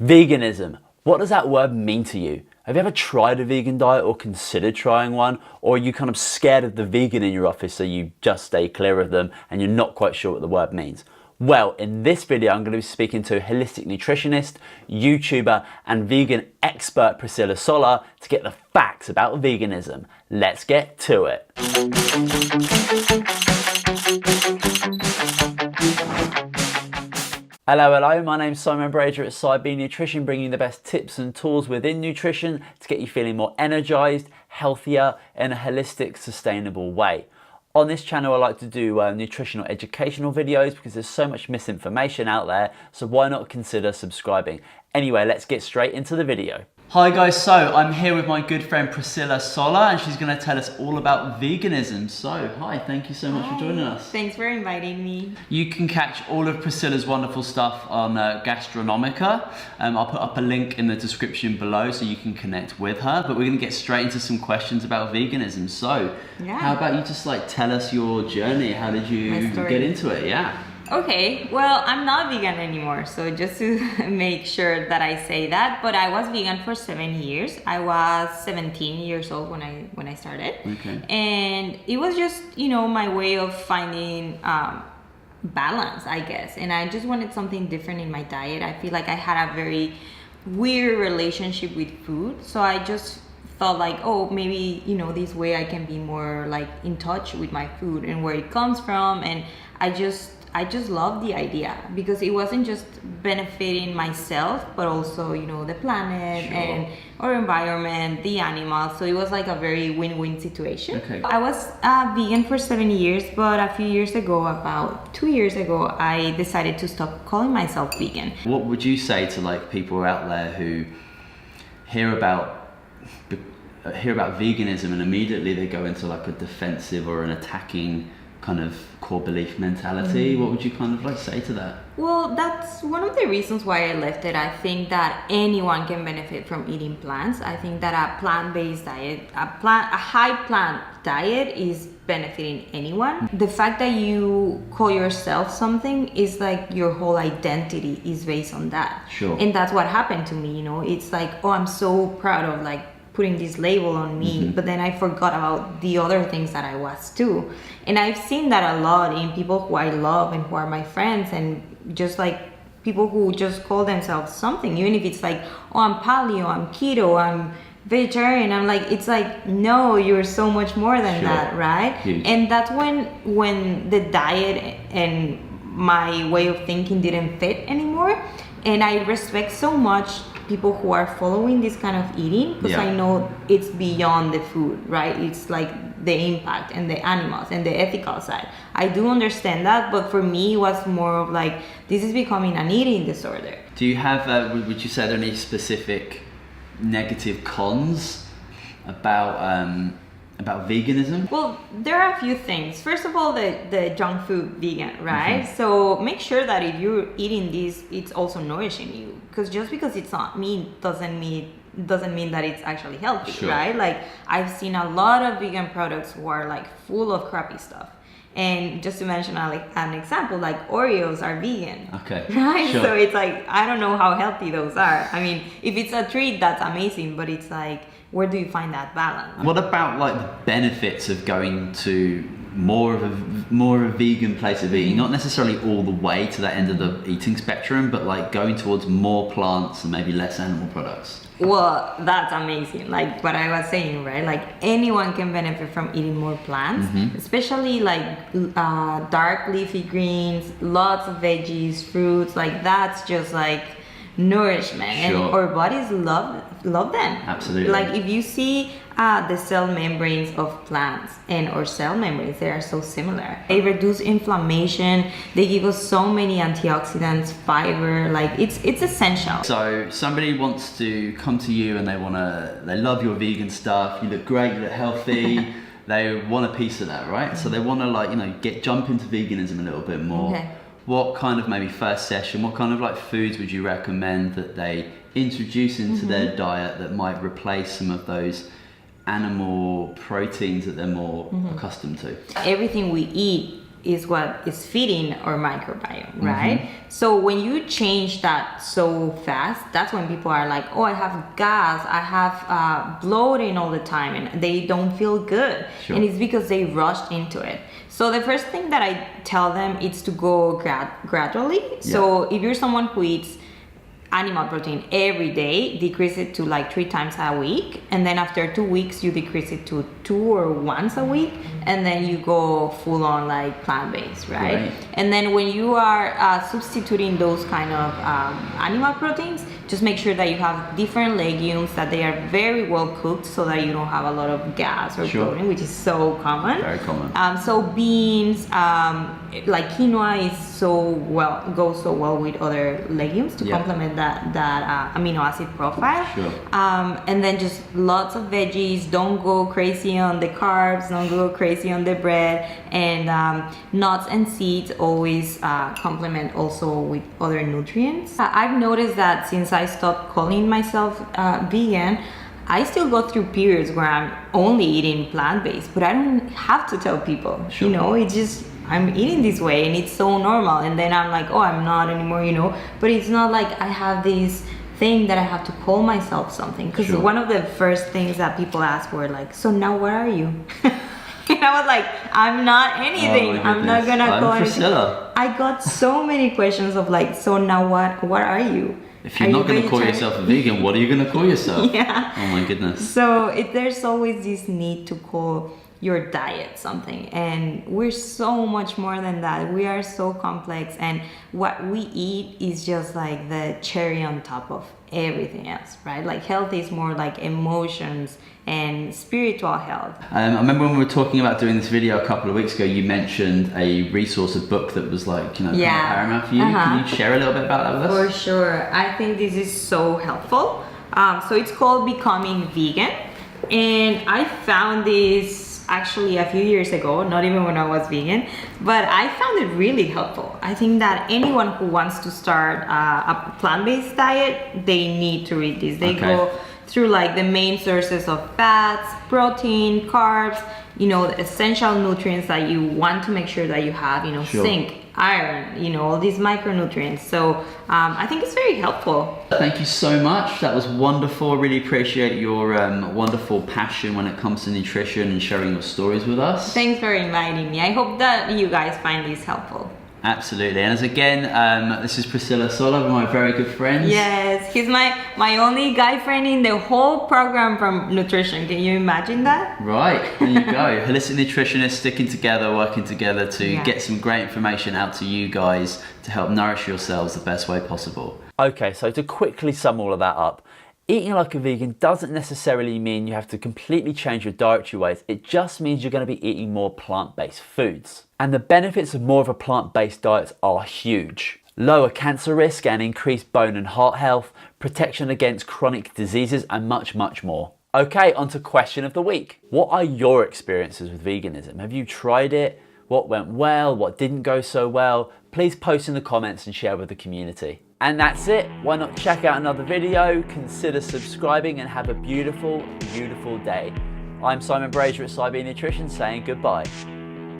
Veganism. What does that word mean to you? Have you ever tried a vegan diet or considered trying one? Or are you kind of scared of the vegan in your office so you just stay clear of them and you're not quite sure what the word means? Well, in this video, I'm going to be speaking to holistic nutritionist, YouTuber, and vegan expert Priscilla Soler to get the facts about veganism. Let's get to it. Hello, my name's Simon Brazier at SciBee Nutrition, bringing you the best tips and tools within nutrition to get you feeling more energized, healthier, in a holistic, sustainable way. On this channel, I like to do nutritional educational videos because there's so much misinformation out there, so why not consider subscribing? Anyway, let's get straight into the video. Hi guys, so I'm here with my good friend Priscilla Soler and she's going to tell us all about veganism. So, hi, thank you so much for joining us. Thanks for inviting me. You can catch all of Priscilla's wonderful stuff on Gastronomica. I'll put up a link in the description below so you can connect with her, but we're going to get straight into some questions about veganism. So, how about you just tell us your journey? How did you get into it? Yeah. Okay, well, I'm not vegan anymore, so just to make sure that I say that, but I was vegan for 7 years. I was 17 years old when I started. Okay. And it was just, my way of finding balance, I guess. And I just wanted something different in my diet. I feel like I had a very weird relationship with food, so I just thought like, oh, maybe, this way I can be more in touch with my food and where it comes from. And I just love the idea because it wasn't just benefiting myself, but also, the planet and our environment, the animals. So it was like a very win-win situation. Okay. I was vegan for 7 years, but a few years ago, about 2 years ago, I decided to stop calling myself vegan. What would you say to people out there who hear about veganism and immediately they go into a defensive or an attacking kind of core belief mentality? What would you say to that? Well, that's one of the reasons why I left it. I think that anyone can benefit from eating plants. I think that a plant-based diet, a high plant diet is benefiting anyone. The fact that you call yourself something is your whole identity is based on that. Sure. And that's what happened to me, It's oh, I'm so proud of putting this label on me, but then I forgot about the other things that I was too. And I've seen that a lot in people who I love and who are my friends, and just people who just call themselves something, even if it's oh, I'm paleo, I'm keto, I'm vegetarian. I'm it's no, you're so much more than that, right? Huge. And that's when the diet and my way of thinking didn't fit anymore. And I respect so much people who are following this kind of eating because I know it's beyond the food, right? It's the impact and the animals and the ethical side. I do understand that, but for me it was more of this is becoming an eating disorder. Do you have, would you say there are any specific negative cons about veganism? Well, there are a few things. First of all, the junk food vegan, right? So make sure that if you're eating this, it's also nourishing you. Because just because it's not meat doesn't mean that it's actually healthy, right? I've seen a lot of vegan products who are full of crappy stuff. And just to mention an example, Oreos are vegan. Okay. Right? Sure. So it's I don't know how healthy those are. I mean, if it's a treat, that's amazing, but it's where do you find that balance? What about the benefits of going to more of a vegan place of eating? Not necessarily all the way to that end of the eating spectrum, but going towards more plants and maybe less animal products. Well, that's amazing. What I was saying, right? Anyone can benefit from eating more plants, especially dark leafy greens, lots of veggies, fruits. That's just nourishment, and our bodies love them. Absolutely. If you see the cell membranes of plants and our cell membranes, they are so similar. They reduce inflammation. They give us so many antioxidants, fiber. It's essential. So somebody wants to come to you and they love your vegan stuff. You look great. You look healthy. They want a piece of that, right? So they want to jump into veganism a little bit more. Okay. What kind of maybe first session, what kind of foods would you recommend that they introduce into their diet that might replace some of those animal proteins that they're more accustomed to? Everything we eat is what is feeding our microbiome, right? So when you change that so fast, that's when people are like, oh, I have gas, I have bloating all the time, and they don't feel good. Sure. And it's because they rushed into it. So the first thing that I tell them is to go gradually. So if you're someone who eats animal protein every day, decrease it to like 3 times a week, and then after 2 weeks you decrease it to 2 or once a week, and then you go full on like plant-based, right? And then when you are substituting those kind of animal proteins, just make sure that you have different legumes, that they are very well cooked, so that you don't have a lot of gas or bloating, which is so common. Very common. So beans, like quinoa goes so well with other legumes to complement that amino acid profile. And then just lots of veggies. Don't go crazy on the carbs, don't go crazy on the bread, and nuts and seeds always complement also with other nutrients. I've noticed that since I stopped calling myself vegan, I still go through periods where I'm only eating plant-based, but I don't have to tell people, you know, it's just, I'm eating this way and it's so normal. And then I'm like, oh, I'm not anymore, you know, but it's not like I have this thing that I have to call myself something. Because one of the first things that people ask were like, so now what are you? And I was like, I'm not anything. I'm not gonna call anything. Priscilla. I got so many questions of like, so now what are you? If you're not going to call yourself a vegan, what are you going to call yourself? Yeah. Oh my goodness. So there's always this need to call your diet something, and we're so much more than that. We are so complex, and what we eat is just like the cherry on top of everything else, right? Like health is more like emotions and spiritual health. I remember when we were talking about doing this video a couple of weeks ago, you mentioned a resource, a book that was like, you know, kind of paramount for you. Can you share a little bit about that with us? For sure. I think this is so helpful. So it's called Becoming Vegan, and I found this actually a few years ago, not even when I was vegan, but I found it really helpful. I think that anyone who wants to start a plant-based diet, they need to read this. They go through like the main sources of fats, protein, carbs, you know, the essential nutrients that you want to make sure that you have, you know, zinc, iron, you know, all these micronutrients. So I think it's very helpful. Thank you so much. That was wonderful. I really appreciate your wonderful passion when it comes to nutrition and sharing your stories with us. Thanks for inviting me. I hope that you guys find this helpful. Absolutely. And as again, this is Priscilla Soler, one of my very good friends. Yes, he's my only guy friend in the whole program from nutrition. Can you imagine that? Right, there you go. Holistic nutritionists sticking together, working together to get some great information out to you guys to help nourish yourselves the best way possible. Okay, so to quickly sum all of that up, eating like a vegan doesn't necessarily mean you have to completely change your dietary ways. It just means you're going to be eating more plant-based foods. And the benefits of more of a plant-based diet are huge. Lower cancer risk and increased bone and heart health, protection against chronic diseases, and much, much more. Okay, on to question of the week. What are your experiences with veganism? Have you tried it? What went well? What didn't go so well? Please post in the comments and share with the community. And that's it. Why not check out another video, consider subscribing, and have a beautiful, beautiful day. I'm Simon Brazier at Vegan Nutrition saying goodbye.